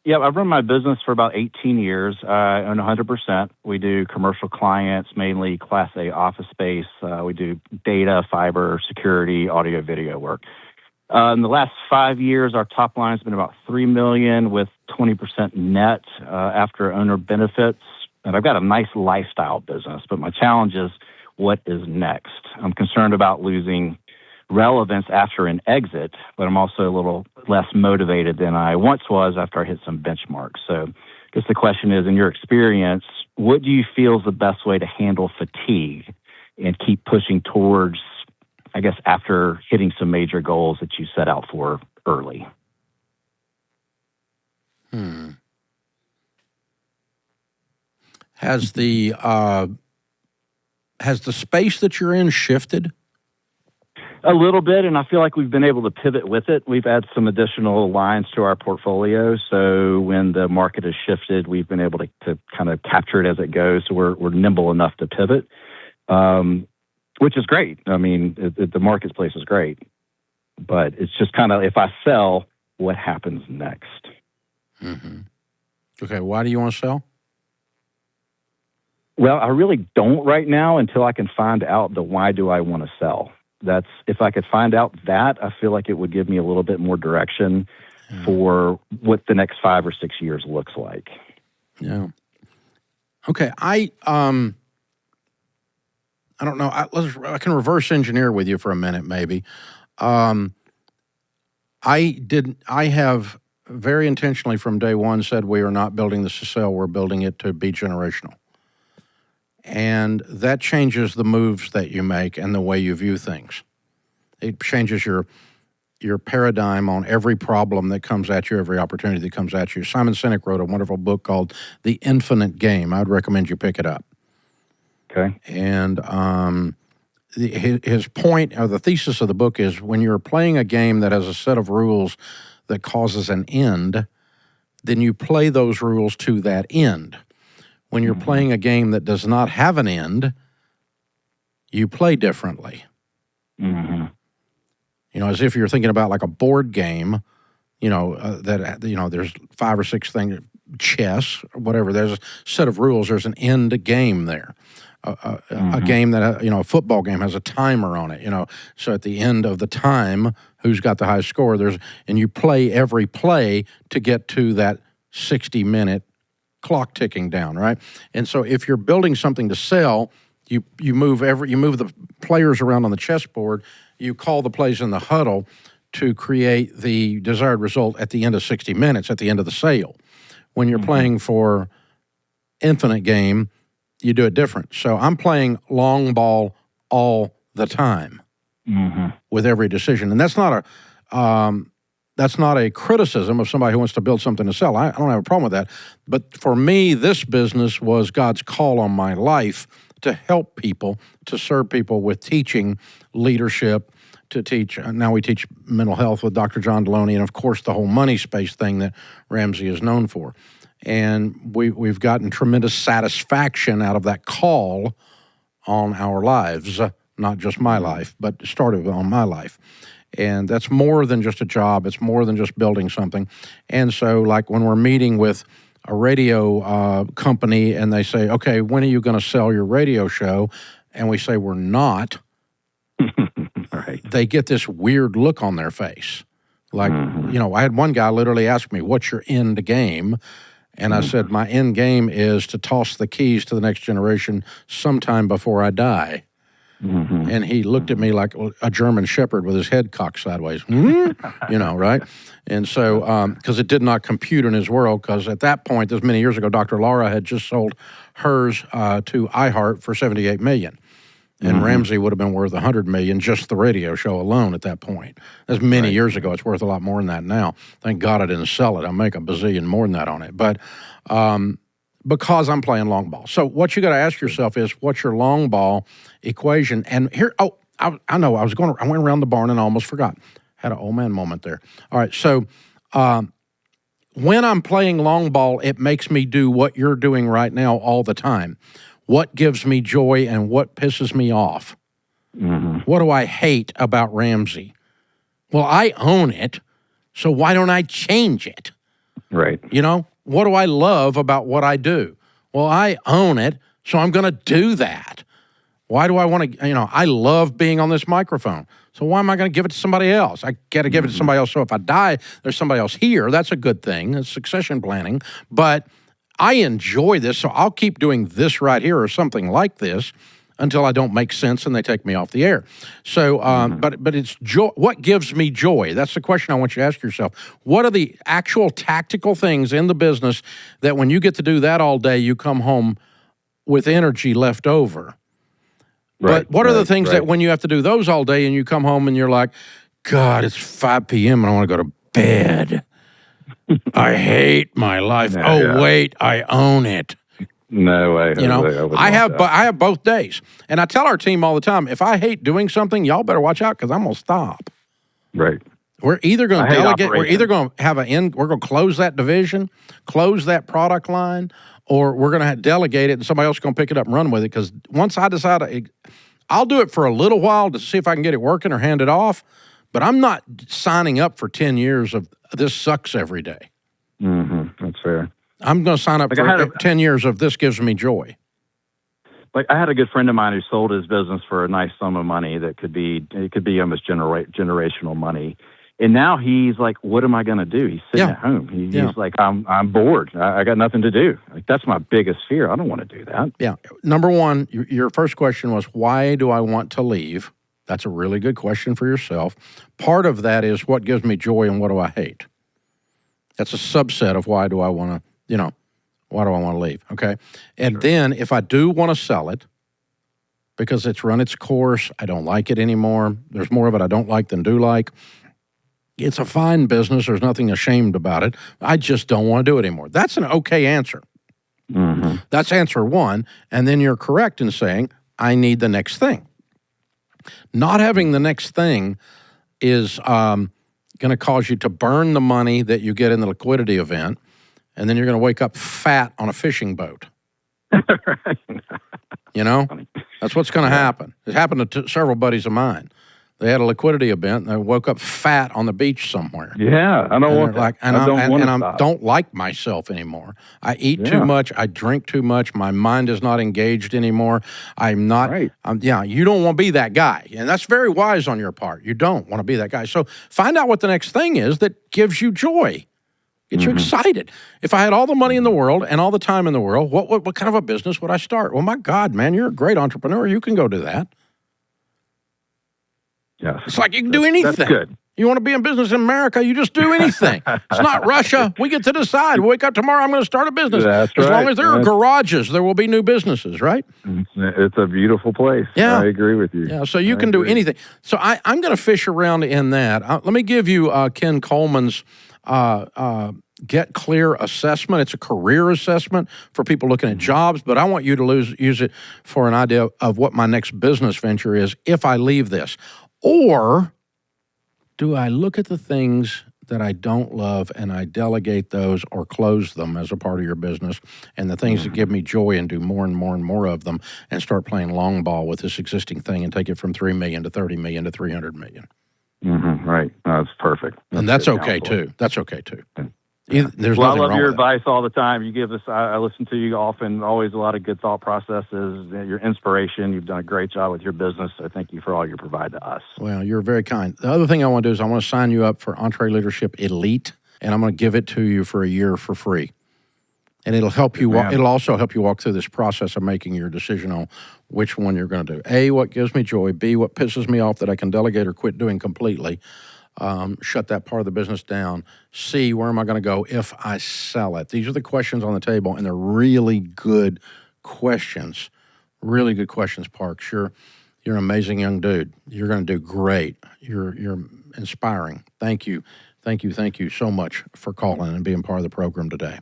Yeah, I've run my business for about 18 years. I own 100%. We do commercial clients, mainly Class A office space. We do data, fiber, security, audio, video work. In the last 5 years, our top line has been about $3 million with 20% net after owner benefits. And I've got a nice lifestyle business, but my challenge is what is next? I'm concerned about losing relevance after an exit, but I'm also a little less motivated than I once was after I hit some benchmarks. So I guess the question is, in your experience, what do you feel is the best way to handle fatigue and keep pushing towards, I guess, after hitting some major goals that you set out for early? Has the space that you're in shifted? A little bit, and I feel like we've been able to pivot with it. We've added some additional lines to our portfolio, so when the market has shifted, we've been able to kind of capture it as it goes, so we're nimble enough to pivot, which is great. I mean, the marketplace is great, but it's just kind of, if I sell, what happens next? Mm-hmm. Okay, why do you want to sell? Well, I really don't right now until I can find out the why do I want to sell. If I could find out that, I feel like it would give me a little bit more direction for what the next 5 or 6 years looks like. Yeah. Okay. I don't know. I can reverse engineer with you for a minute, maybe. I have very intentionally from day one said we are not building this to sell. We're building it to be generational. And that changes the moves that you make and the way you view things. It changes your paradigm on every problem that comes at you, every opportunity that comes at you. Simon Sinek wrote a wonderful book called The Infinite Game. I would recommend you pick it up. Okay. And his point, or the thesis of the book is, when you're playing a game that has a set of rules that causes an end, then you play those rules to that end. When you're playing a game that does not have an end, you play differently. Mm-hmm. You know, as if you're thinking about like a board game, there's 5 or 6 things, chess, or whatever. There's a set of rules. There's an end game there. A game that, a football game has a timer on it, So at the end of the time, who's got the high score? And you play every play to get to that 60-minute clock ticking down, right? And so if you're building something to sell, you move the players around on the chessboard, you call the plays in the huddle to create the desired result at the end of 60 minutes, at the end of the sale. When you're playing for infinite game, you do it different. So I'm playing long ball all the time with every decision. And that's not a criticism of somebody who wants to build something to sell. I don't have a problem with that. But for me, this business was God's call on my life to help people, to serve people with teaching, leadership, to teach. Now we teach mental health with Dr. John Deloney, and of course the whole money space thing that Ramsey is known for. And we've gotten tremendous satisfaction out of that call on our lives, not just my life, but started on my life. And that's more than just a job. It's more than just building something. And so, like when we're meeting with a radio company and they say, okay, when are you going to sell your radio show? And we say, we're not. Right. They get this weird look on their face. Like, I had one guy literally ask me, what's your end game? And I said, my end game is to toss the keys to the next generation sometime before I die. And he looked at me like a German shepherd with his head cocked sideways, right? And so, because it did not compute in his world, because at that point, this many years ago, Dr. Laura had just sold hers to iHeart for $78 million. And Ramsey would have been worth $100 million, just the radio show alone at that point. That's many years ago. It's worth a lot more than that now. Thank God I didn't sell it. I'll make a bazillion more than that on it. But because I'm playing long ball. So what you got to ask yourself is, what's your long ball equation? And here, I know, I went around the barn and I almost forgot. Had an old man moment there. All right, so when I'm playing long ball, it makes me do what you're doing right now all the time. What gives me joy and what pisses me off? What do I hate about Ramsey? Well, I own it, so why don't I change it? Right. You know, what do I love about what I do? Well, I own it, so I'm going to do that. Why do I want to, I love being on this microphone. So why am I going to give it to somebody else? I got to give it to somebody else. So if I die, there's somebody else here. That's a good thing. It's succession planning. But I enjoy this, so I'll keep doing this right here or something like this until I don't make sense and they take me off the air. So, but it's joy. What gives me joy? That's the question I want you to ask yourself. What are the actual tactical things in the business that when you get to do that all day, you come home with energy left over? Right, but what are the things that when you have to do those all day and you come home and you're like, God, it's 5 p.m. and I want to go to bed. I hate my life. Wait, I own it. No way. I have both days. And I tell our team all the time, if I hate doing something, y'all better watch out because I'm going to stop. Right. We're either going to delegate, we're either going to have we're going to close that division, close that product line, or we're going to delegate it and somebody else is going to pick it up and run with it. Because once I decide, I'll do it for a little while to see if I can get it working or hand it off. But I'm not signing up for 10 years of this sucks every day. That's fair. I'm going to sign up for 10 years of this gives me joy. Like I had a good friend of mine who sold his business for a nice sum of money that could be almost generational money. And now he's like, what am I going to do? He's sitting at home. He's like, I'm bored. I got nothing to do. Like, that's my biggest fear. I don't want to do that. Yeah. Number one, your first question was, why do I want to leave? That's a really good question for yourself. Part of that is what gives me joy and what do I hate? That's a subset of why do I want to, why do I want to leave? Okay. And then if I do want to sell it because it's run its course, I don't like it anymore. There's more of it I don't like than do like. It's a fine business. There's nothing ashamed about it. I just don't want to do it anymore. That's an okay answer. That's answer one. And then you're correct in saying, I need the next thing. Not having the next thing is going to cause you to burn the money that you get in the liquidity event, and then you're going to wake up fat on a fishing boat. That's what's going to happen. It happened to several buddies of mine. They had a liquidity event, and they woke up fat on the beach somewhere. Yeah, I don't want that. I don't like myself anymore. I eat too much. I drink too much. My mind is not engaged anymore. I'm not. Right. You don't want to be that guy, and that's very wise on your part. You don't want to be that guy. So find out what the next thing is that gives you joy. Gets you excited. If I had all the money in the world and all the time in the world, what kind of a business would I start? Well, my God, man, you're a great entrepreneur. You can go do that. Yes. It's like you can do anything. That's good. You want to be in business in America, you just do anything. It's not Russia. We get to decide. Wake up tomorrow, I'm going to start a business. That's as long as there are garages, there will be new businesses, right? It's a beautiful place. Yeah. I agree with you. Yeah, so you can do anything. So I'm going to fish around in that. Let me give you Ken Coleman's Get Clear assessment. It's a career assessment for people looking at jobs, but I want you to use it for an idea of what my next business venture is if I leave this. Or do I look at the things that I don't love and I delegate those or close them as a part of your business, and the things that give me joy and do more and more and more of them, and start playing long ball with this existing thing and take it from 3 million to 30 million to 300 million? Right. That's perfect. And that's okay too. That's okay too. There's I nothing love wrong your with advice all the time. You give us, I listen to you often, always a lot of good thought processes, your inspiration. You've done a great job with your business. So thank you for all you provide to us. Well, you're very kind. The other thing I want to do is I want to sign you up for EntreLeadership Elite, and I'm going to give it to you for a year for free. And it'll help you. It'll also help you walk through this process of making your decision on which one you're going to do. A, what gives me joy. B, what pisses me off that I can delegate or quit doing completely. Shut that part of the business down. C, where am I going to go if I sell it? These are the questions on the table, and they're really good questions. Really good questions, Parks. You're an amazing young dude. You're going to do great. You're inspiring. Thank you. Thank you so much for calling and being part of the program today.